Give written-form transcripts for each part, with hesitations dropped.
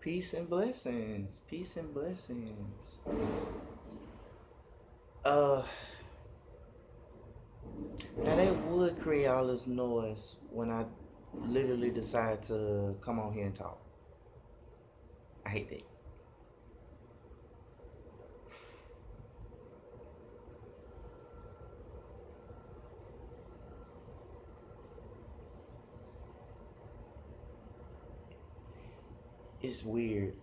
Peace and blessings. Peace and blessings. Uh, Now that would create all this noise when I literally decide to come on here and talk. I hate that. It's weird.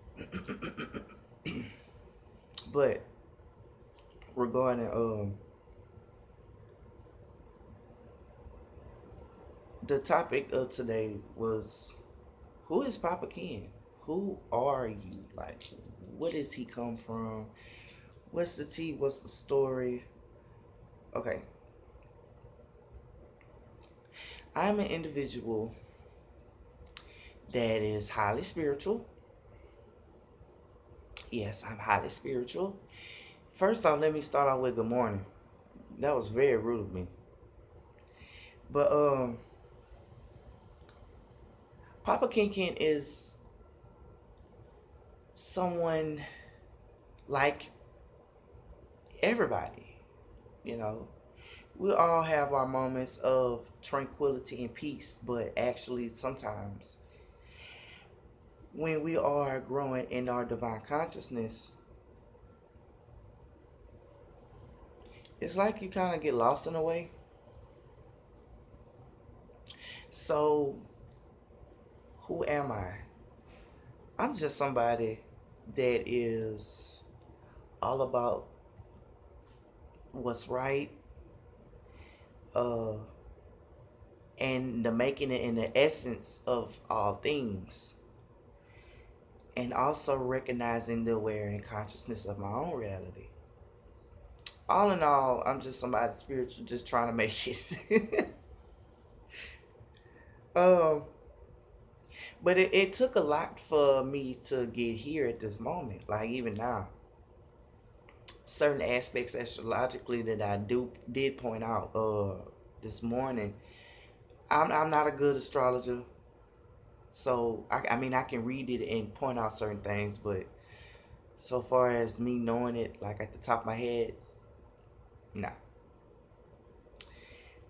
But regarding the topic of today was, who is Papa Ken? Who are you? Like, where does he come from? What's the tea? What's the story? Okay. I'm an individual that is highly spiritual. Yes, I'm highly spiritual. First off, let me start off with good morning. That was very rude of me. But Papa Ken is someone like everybody, you know. We all have our moments of tranquility and peace, but actually sometimes when we are growing in our divine consciousness, it's like you kind of get lost in a way. So, who am I? I'm just somebody that is all about what's right, uh, and the making it in the essence of all things, and also recognizing the aware and consciousness of my own reality. All in all, I'm just somebody spiritual, just trying to make it. um, but it took a lot for me to get here at this moment. Like even now, certain aspects astrologically that I did point out this morning. I'm not a good astrologer, so I mean I can read it and point out certain things, but so far as me knowing it like at the top of my head, nah.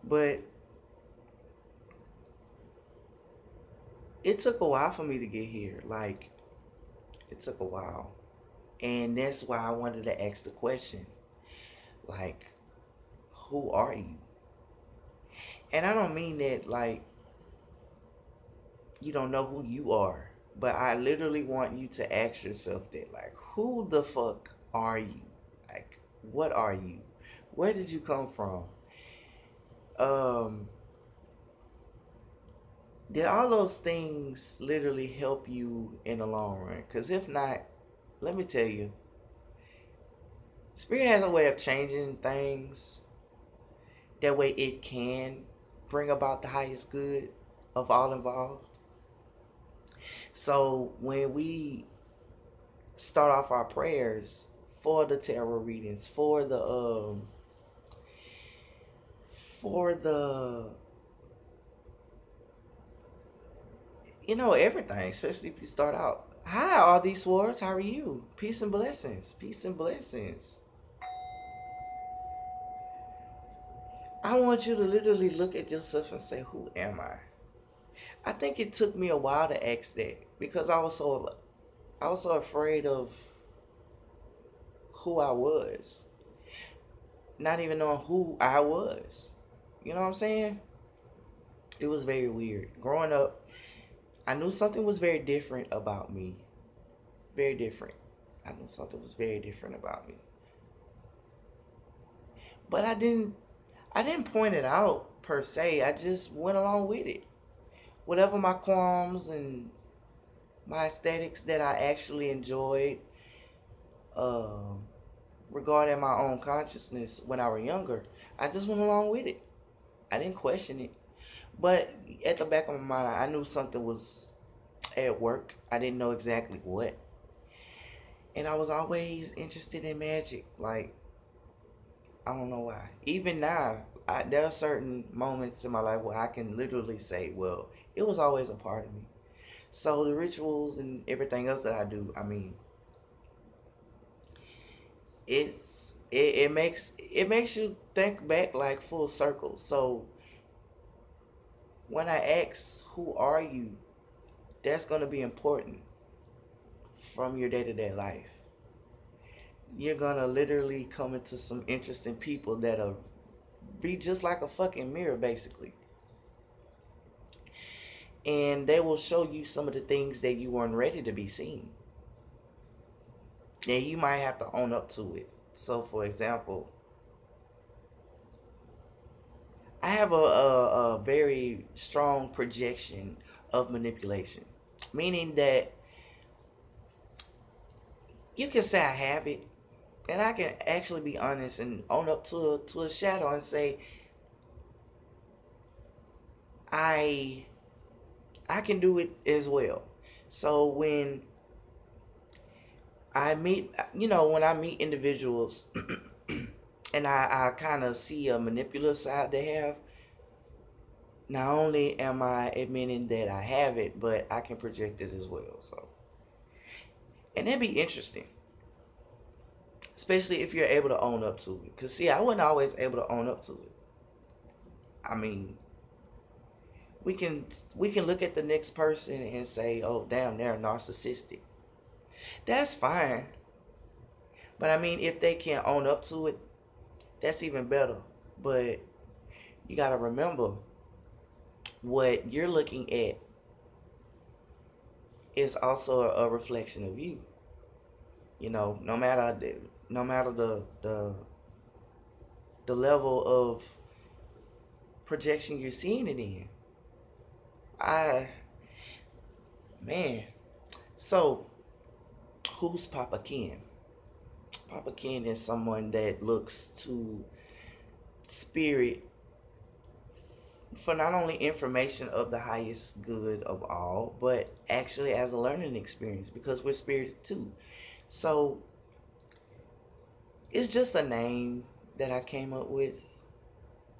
But it took a while for me to get here. Like it took a while, and that's why I wanted to ask the question, like, who are you? And I don't mean that like you don't know who you are, but I literally want you to ask yourself that, like, who the fuck are you? Like, what are you? Where did you come from? Um, did all those things literally help you in the long run? Because if not, let me tell you, Spirit has a way of changing things. That way it can bring about the highest good of all involved. So when we start off our prayers for the tarot readings, for the everything, especially if you start out, hi, all these swords, how are you? Peace and blessings. Peace and blessings. I want you to literally look at yourself and say, who am I? I think it took me a while to ask that because I was so afraid of who I was, not even knowing who I was. You know what I'm saying? It was very weird. Growing up, I knew something was very different about me. Very different. I knew something was very different about me. But I didn't point it out per se. I just went along with it. Whatever my qualms and my aesthetics that I actually enjoyed, um, regarding my own consciousness when I was younger, I just went along with it. I didn't question it. But at the back of my mind, I knew something was at work. I didn't know exactly what. And I was always interested in magic. Like, I don't know why. Even now, there are certain moments in my life where I can literally say, well, it was always a part of me. So the rituals and everything else that I do, I mean, it makes you think back like full circle. So when I ask who are you, that's gonna be important from your day to day life. You're gonna literally come into some interesting people that'll be just like a fucking mirror, basically. And they will show you some of the things that you weren't ready to be seen. And you might have to own up to it. So, for example, I have a very strong projection of manipulation, meaning that you can say I have it, and I can actually be honest and own up to a shadow and say I I can do it as well. So when I meet individuals and I kind of see a manipulative side they have, not only am I admitting that I have it, but I can project it as well. So, and that'd be interesting, especially if you're able to own up to it. Cause see, I wasn't always able to own up to it. I mean, we can look at the next person and say, "Oh, damn, they're narcissistic." That's fine, but I mean, if they can't own up to it, that's even better. But you gotta remember, what you're looking at is also a reflection of you. No matter the level of projection you're seeing it in. I Man, so who's Papa Ken? Papa Ken is someone that looks to spirit for not only information of the highest good of all, but actually as a learning experience because we're spirited too. So it's just a name that I came up with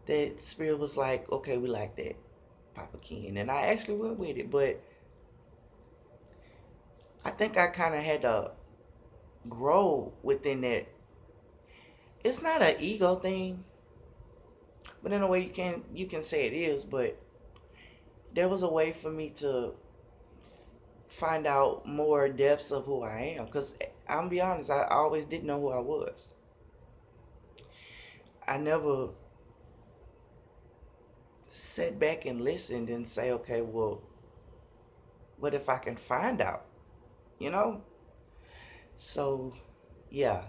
that spirit was like, okay, we like that, Papa Ken. And I actually went with it, but I think I kind of had to grow within that. It's not an ego thing, but in a way you can say it is, but there was a way for me to find out more depths of who I am. Because I'm gonna be honest, I always didn't know who I was. I never sat back and listened and say, okay, well, what if I can find out? You know? So, yeah.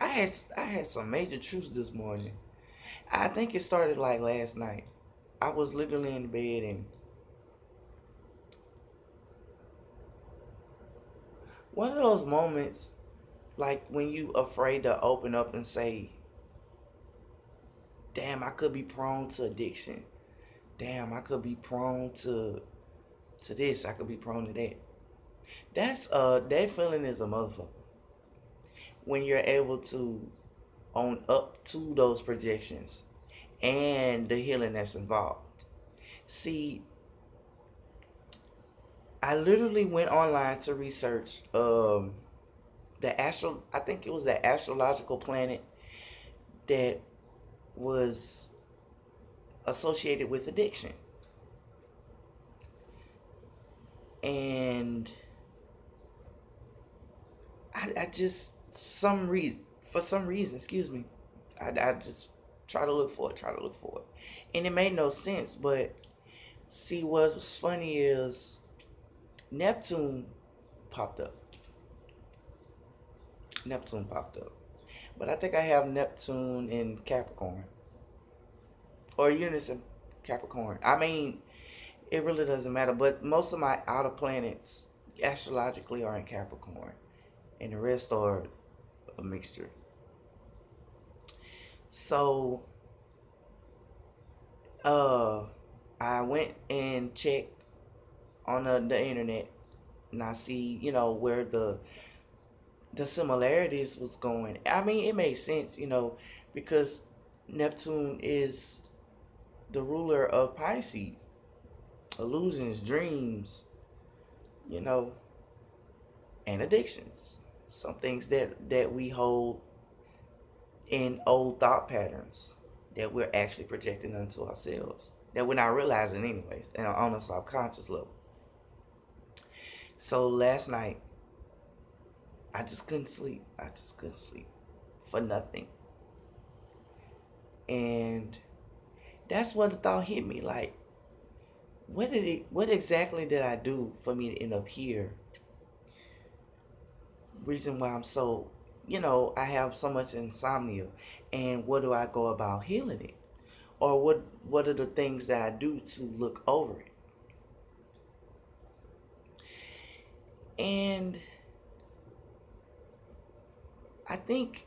I had some major truths this morning. I think it started like last night. I was literally in bed and one of those moments like when you afraid to open up and say, damn, I could be prone to addiction. Damn, I could be prone to this, I could be prone to that. That feeling is a motherfucker. When you're able to own up to those projections and the healing that's involved. See, I literally went online to research I think it was the astrological planet that was associated with addiction. And I just for some reason, excuse me, I just try to look for it. And it made no sense, but see what's funny is Neptune popped up. Neptune popped up. But I think I have Neptune in Capricorn. Or Uranus in Capricorn. I mean, it really doesn't matter. But most of my outer planets astrologically are in Capricorn. And the rest are a mixture. So, I went and checked on the internet. And I see, where the similarities was going. I mean, it made sense, because Neptune is the ruler of Pisces. illusions, dreams, you know, and addictions. Some things that we hold in old thought patterns that we're actually projecting onto ourselves that we're not realizing anyways and on a subconscious level. So last night I just couldn't sleep. I just couldn't sleep for nothing. And that's when the thought hit me, like, what exactly did I do for me to end up here? Reason why I'm so, I have so much insomnia, and what do I go about healing it? Or what are the things that I do to look over it? And I think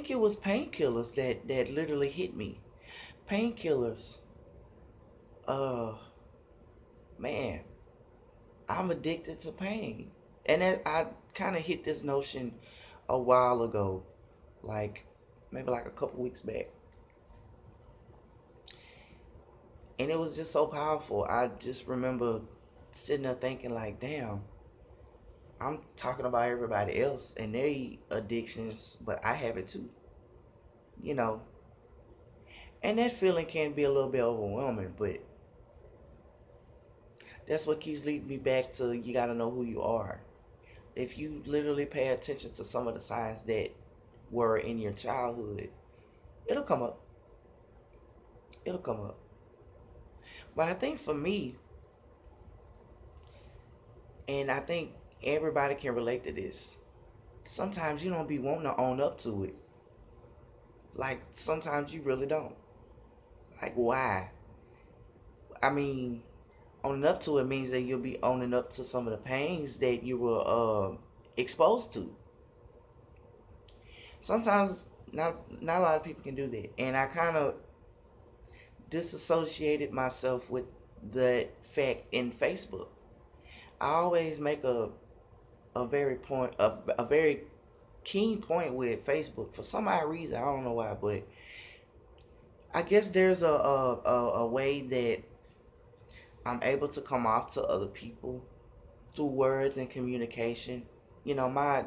it was painkillers that literally hit me. Painkillers, uh man, I'm addicted to pain. And I kind of hit this notion a while ago, like maybe like a couple weeks back. And it was just so powerful. I just remember sitting there thinking, like, damn, I'm talking about everybody else and their addictions, but I have it too. You know. And that feeling can be a little bit overwhelming, but that's what keeps leading me back to, you gotta know who you are. If you literally pay attention to some of the signs that were in your childhood, it'll come up. It'll come up. But I think for me, and I think everybody can relate to this, sometimes you don't be wanting to own up to it. Like, sometimes you really don't. Like, why? I mean, owning up to it means that you'll be owning up to some of the pains that you were exposed to. Sometimes not a lot of people can do that, and I kind of disassociated myself with that fact in Facebook. I always make a very keen point with Facebook for some odd reason. I don't know why, but I guess there's a way that I'm able to come off to other people through words and communication. You know, I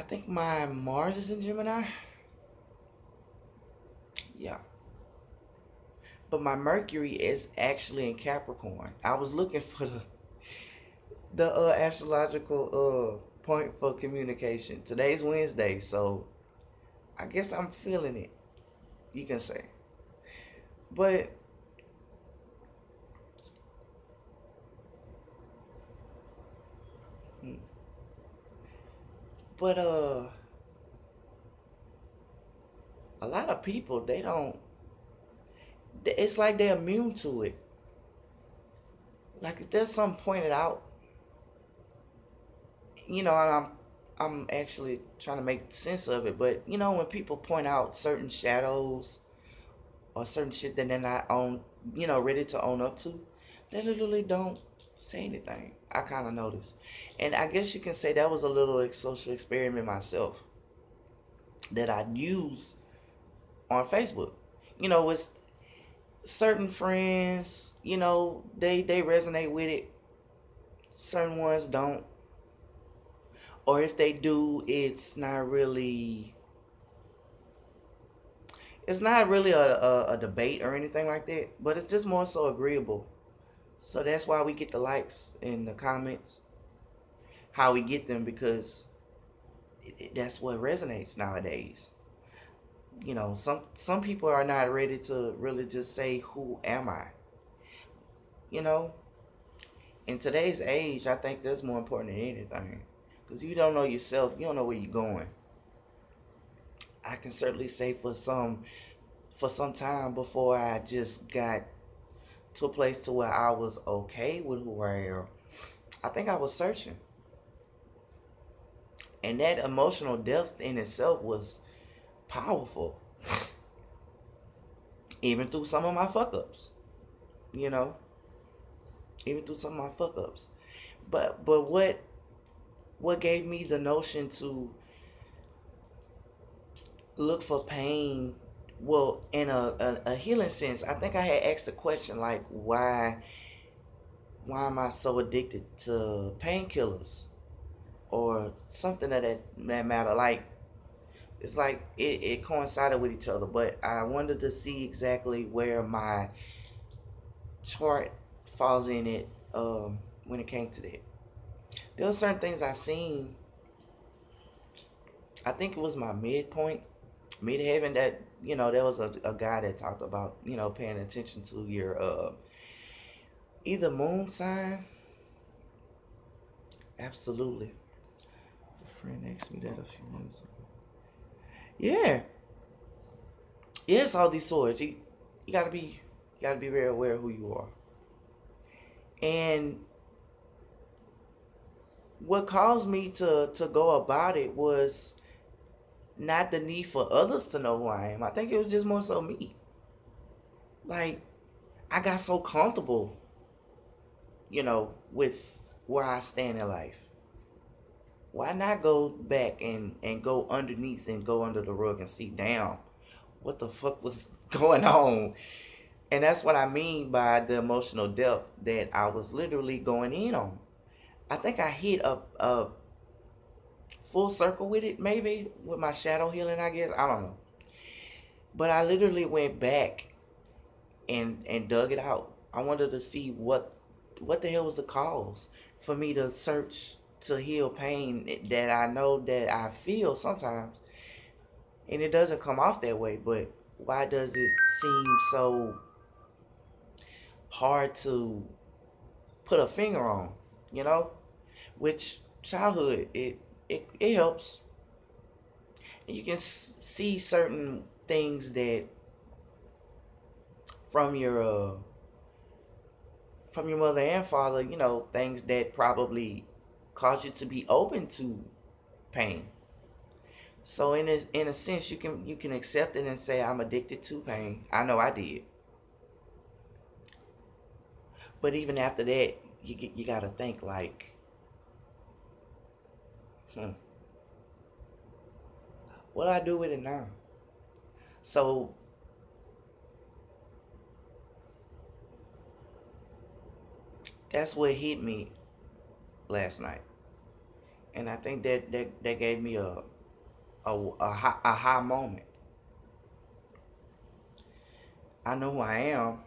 think my Mars is in Gemini. Yeah. But my Mercury is actually in Capricorn. I was looking for the astrological point for communication. Today's Wednesday, so I guess I'm feeling it, you can say. But but a lot of people, they don't, it's like they're immune to it. Like, if there's something pointed out, and I'm actually trying to make sense of it, but when people point out certain shadows or certain shit that they're not ready to own up to, they literally don't say anything. I kind of noticed. And I guess you can say that was a little social experiment myself that I use on Facebook. With certain friends, they resonate with it. Certain ones don't. Or if they do, it's not really a debate or anything like that, but it's just more so agreeable. So that's why we get the likes and the comments, how we get them, because that's what resonates nowadays. Some people are not ready to really just say, who am I? In today's age, I think that's more important than anything. Because if you don't know yourself, you don't know where you're going. I can certainly say for some time before I just got to a place to where I was okay with who I am, I think I was searching. And that emotional depth in itself was powerful. Even through some of my fuck ups. Even through some of my fuck ups. But what gave me the notion to look for pain well, in a healing sense, I think I had asked the question like, why am I so addicted to painkillers or something of that matter? Like, it's like it coincided with each other, but I wanted to see exactly where my chart falls in it when it came to that. There were certain things I seen. I think it was my midpoint, midheaven. That there was a guy that talked about paying attention to your either moon sign. Absolutely. A friend asked me that a few minutes ago. Yeah, yes, all these swords. You gotta be very aware of who you are. And what caused me to go about it was not the need for others to know who I am. I think it was just more so me. Like, I got so comfortable, with where I stand in life. Why not go back and go underneath and go under the rug and see, damn, what the fuck was going on? And that's what I mean by the emotional depth that I was literally going in on. I think I hit a full circle with it, maybe, with my shadow healing, I guess. I don't know. But I literally went back and dug it out. I wanted to see what the hell was the cause for me to search to heal pain that I know that I feel sometimes. And it doesn't come off that way, but why does it seem so hard to put a finger on, you know? Which childhood, it helps. And you can see certain things that from your mother and father, things that probably cause you to be open to pain. So in a sense, you can accept it and say, I'm addicted to pain. I know I did. But even after that, you gotta think like, what do I do with it now? So that's what hit me last night, and I think that gave me a high moment. I know who I am,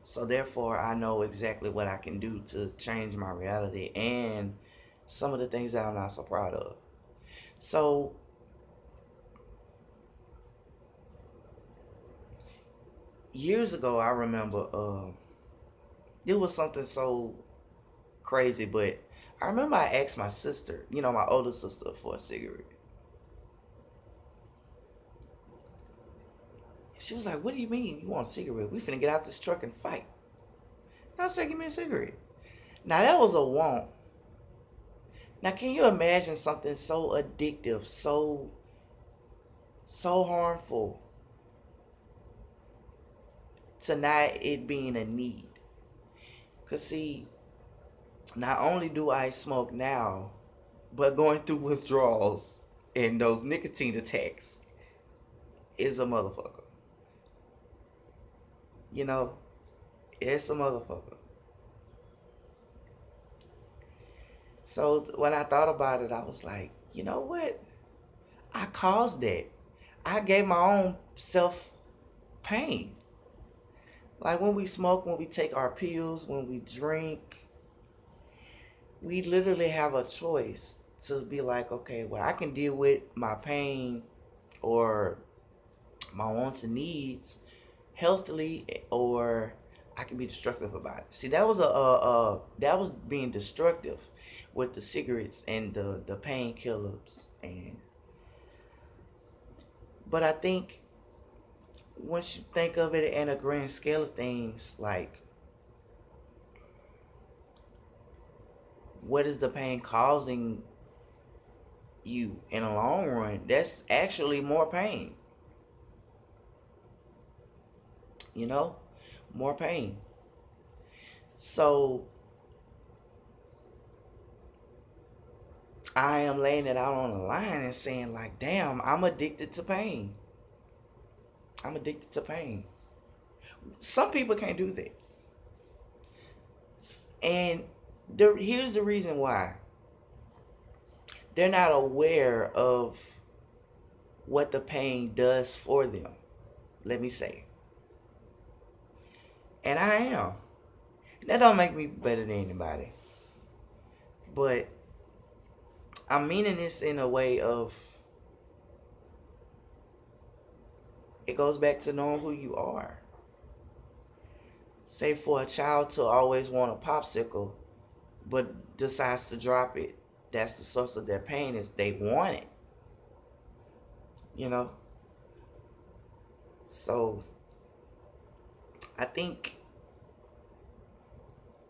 so therefore I know exactly what I can do to change my reality and some of the things that I'm not so proud of. So years ago, I remember it was something so crazy, but I remember I asked my sister, my older sister, for a cigarette. She was like, "What do you mean you want a cigarette? We finna get out this truck and fight." And I said, "Give me a cigarette." Now that was a want. Now can you imagine something so addictive, so harmful, to not it being a need? Cause see, not only do I smoke now, but going through withdrawals and those nicotine attacks is a motherfucker. You know, it's a motherfucker. So when I thought about it, I was like, you know what? I caused that. I gave my own self pain. Like when we smoke, when we take our pills, when we drink, we literally have a choice to be like, okay, well, I can deal with my pain or my wants and needs healthily, or I can be destructive about it. See, that was that was being destructive with the cigarettes and the painkillers, but I think once you think of it in a grand scale of things, like, what is the pain causing you in the long run? That's actually more pain. More pain. So I am laying it out on the line and saying like, damn, I'm addicted to pain. I'm addicted to pain. Some people can't do that. And here's the reason why. They're not aware of what the pain does for them. Let me say. And I am. That don't make me better than anybody. But I'm meaning this in a way of, it goes back to knowing who you are. Say for a child to always want a popsicle, but decides to drop it, that's the source of their pain, is they want it. You know? So, I think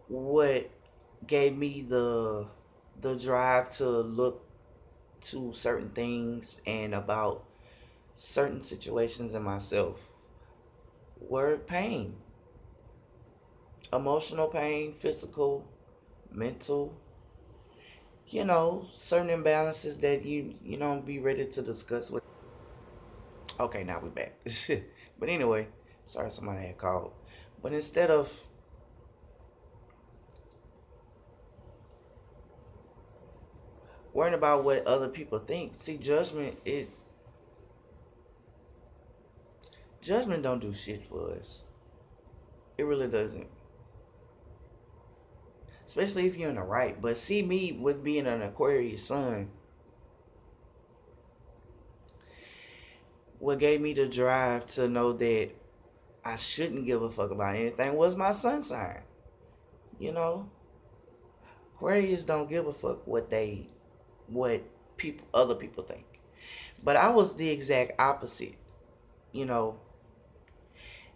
what gave me the drive to look to certain things and about certain situations in myself were pain. Emotional pain, physical, mental, certain imbalances that you don't be ready to discuss with. Okay, now we back. But anyway, sorry somebody had called. But instead of worrying about what other people think, see, judgment don't do shit for us. It really doesn't. Especially if you're in the right. But see, me with being an Aquarius sun, what gave me the drive to know that I shouldn't give a fuck about anything was my sun sign. Aquarius don't give a fuck what other people think. But I was the exact opposite.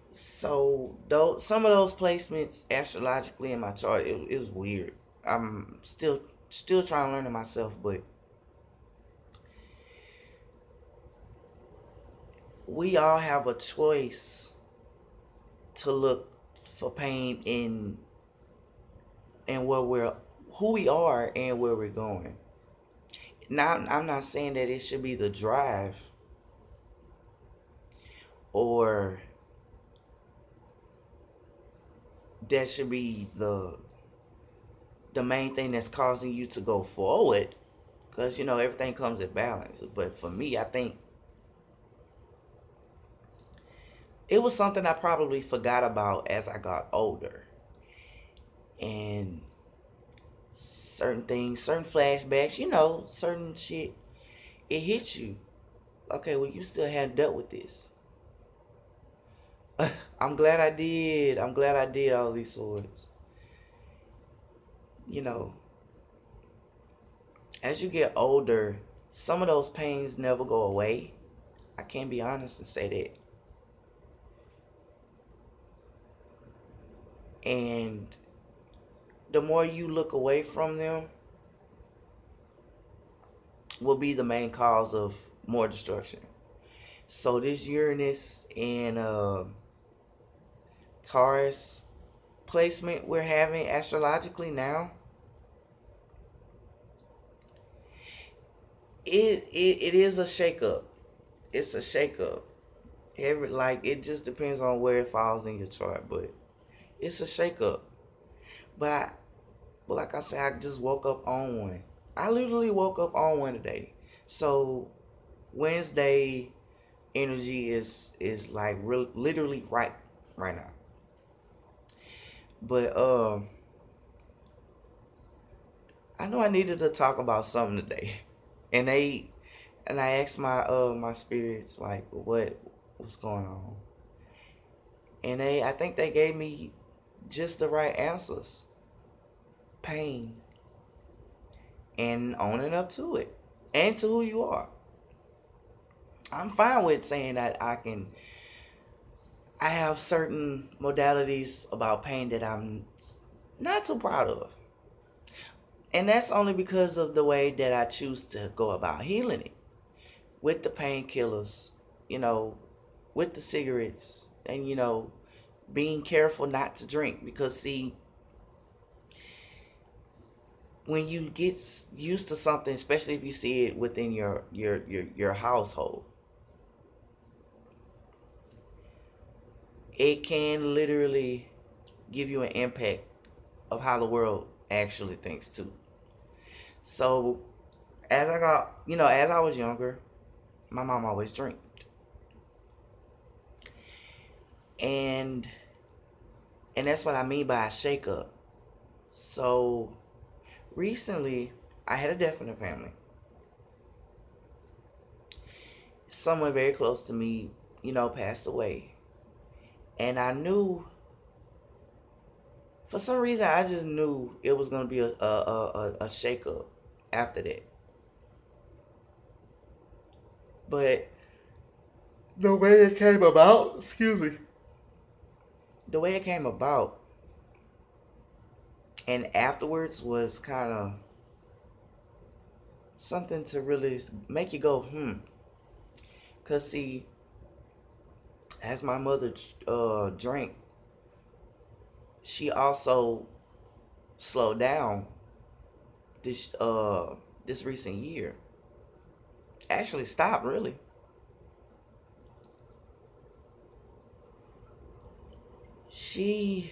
So some of those placements astrologically in my chart, it was weird. I'm still trying to learn it myself, but we all have a choice to look for pain in who we are and where we're going. Now, I'm not saying that it should be the drive or that should be the main thing that's causing you to go forward, because everything comes in balance. But for me, I think it was something I probably forgot about as I got older, and certain things, certain flashbacks, certain shit, it hits you. Okay, well, you still hadn't dealt with this. I'm glad I did all these swords. As you get older, some of those pains never go away. I can't be honest and say that. And the more you look away from them will be the main cause of more destruction. So this Uranus and Taurus placement we're having astrologically now, it is a shakeup. It's a shakeup. It just depends on where it falls in your chart, but it's a shakeup. But like I said, I just woke up on one. I literally woke up on one today. So Wednesday energy is like literally right now. But I know I needed to talk about something today, and I asked my spirits, like, what's going on, and I think they gave me just the right answers. Pain, and owning up to it, and to who you are. I'm fine with saying that I have certain modalities about pain that I'm not too proud of. And that's only because of the way that I choose to go about healing it. With the painkillers, with the cigarettes, and, being careful not to drink. Because, see, when you get used to something, especially if you see it within your household, it can literally give you an impact of how the world actually thinks too. So as I got, as I was younger, my mom always drank. And that's what I mean by a shake up. So recently I had a death in the family. Someone very close to me, passed away. And I knew, for some reason, I just knew it was going to be a shake up after that. But the way it came about, the way it came about, and afterwards was kind of something to really make you go, Because, see, as my mother drank, she also slowed down this recent year. Actually stopped, really. She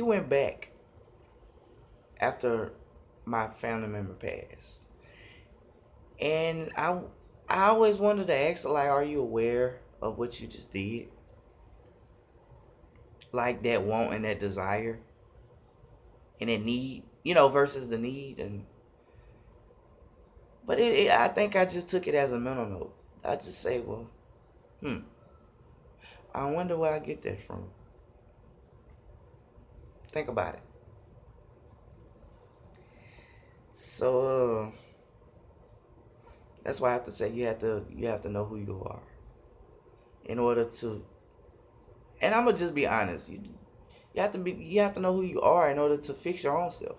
went back after my family member passed. And I always wanted to ask her, like, are you aware of what you just did? Like that want and that desire and that need, versus the need. But I think I just took it as a mental note. I just say, well, I wonder where I get that from. Think about it. So that's why I have to say you have to know who you are in order to. And I'm gonna just be honest. You have to know who you are in order to fix your own self.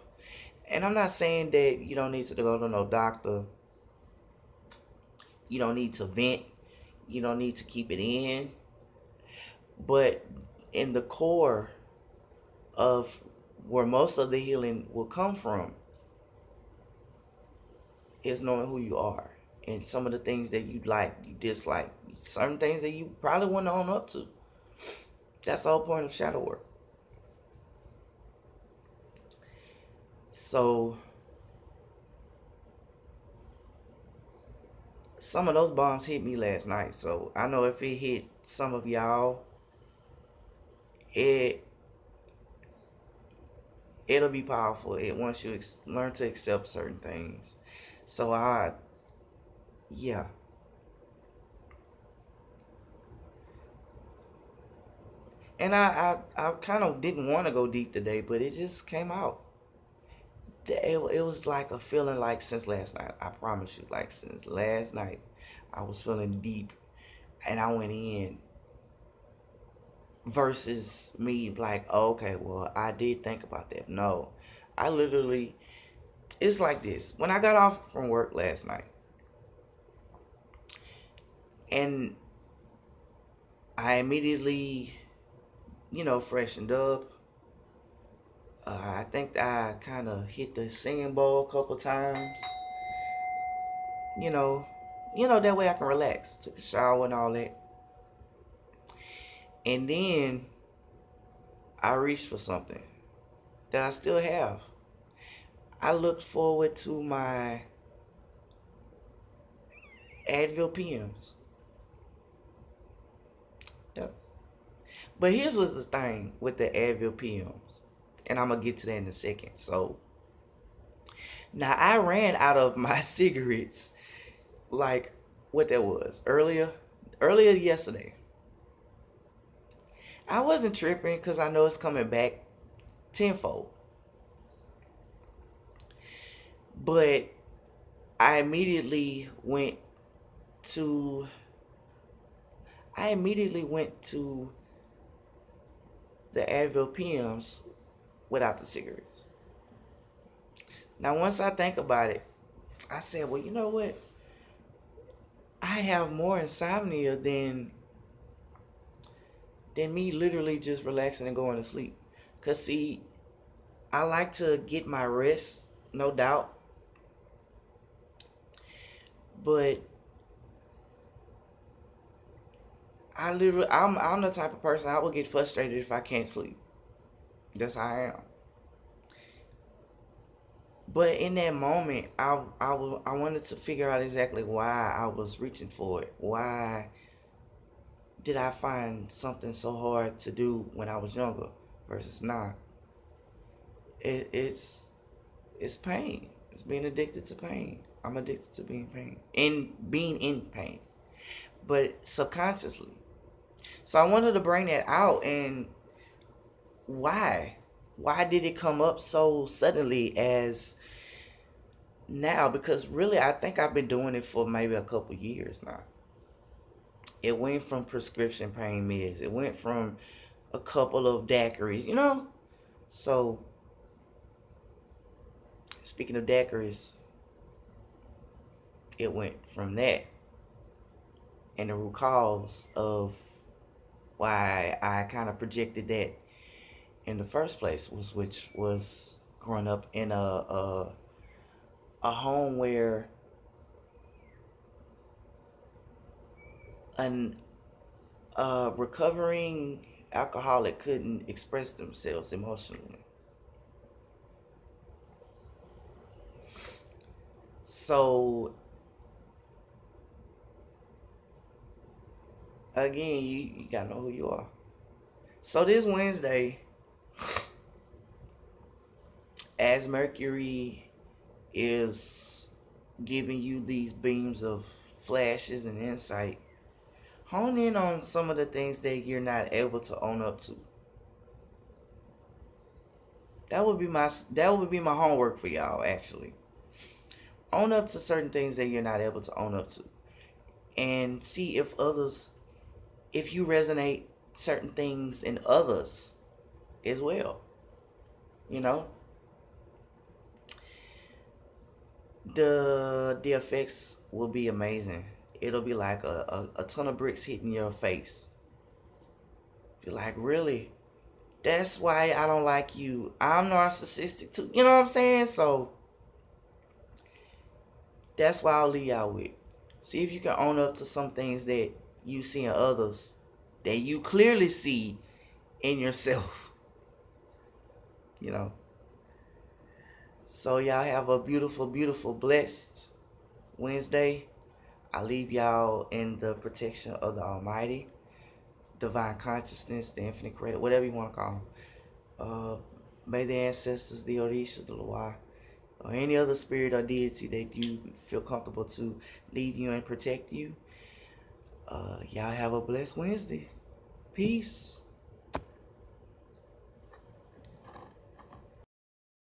And I'm not saying that you don't need to go to no doctor. You don't need to vent. You don't need to keep it in. But in the core of where most of the healing will come from is knowing who you are and some of the things that you like, you dislike, certain things that you probably wouldn't own up to. That's the whole point of shadow work. So some of those bombs hit me last night. So I know if it hit some of y'all, it'll be powerful. Once you learn to accept certain things. So yeah. And I kind of didn't want to go deep today, but it just came out. It was like a feeling like since last night. I promise you, like since last night, I was feeling deep, and I went in. Versus me like, oh, okay, well, I did think about that. No, I literally, it's like this. When I got off from work last night, and I immediately, freshened up. I think I kind of hit the singing bowl a couple times. That way I can relax. Took a shower and all that. And then I reached for something that I still have. I looked forward to my Advil PMs. Yep. But here's what's the thing with the Advil PMs. And I'm going to get to that in a second. So, now I ran out of my cigarettes, like what that was, earlier yesterday. I wasn't tripping because I know it's coming back tenfold. But I immediately went to the Advil PMs without the cigarettes. Now, once I think about it, I said, well, you know what? I have more insomnia than me literally just relaxing and going to sleep. Because, see, I like to get my rest, no doubt. But I'm the type of person I will get frustrated if I can't sleep. That's how I am. But in that moment, I wanted to figure out exactly why I was reaching for it. Why did I find something so hard to do when I was younger versus now? It's pain. It's being addicted to pain. I'm addicted to being in pain, but subconsciously. So I wanted to bring that out. And why? Why did it come up so suddenly as now? Because really, I think I've been doing it for maybe a couple years now. It went from prescription pain meds. It went from a couple of daiquiris. So, speaking of daiquiris, it went from that. And the root cause of why I kind of projected that in the first place which was growing up in a home where an recovering alcoholic couldn't express themselves emotionally. So again, you gotta know who you are. So this Wednesday, as Mercury is giving you these beams of flashes and insight, hone in on some of the things that you're not able to own up to. That would be my homework for y'all, actually. Own up to certain things that you're not able to own up to. And see if you resonate certain things in others as well. You know? The effects will be amazing. It'll be like a ton of bricks hitting your face. You're like, really? That's why I don't like you. I'm narcissistic too. You know what I'm saying? So that's why I'll leave y'all with. See if you can own up to some things that you see in others that you clearly see in yourself. You know. So y'all have a beautiful, beautiful, blessed Wednesday. I leave y'all in the protection of the Almighty, divine consciousness, the infinite creator, whatever you want to call them. May the ancestors, the Orishas, the Loa, or any other spirit or deity that you feel comfortable to lead you and protect you. Y'all have a blessed Wednesday. Peace.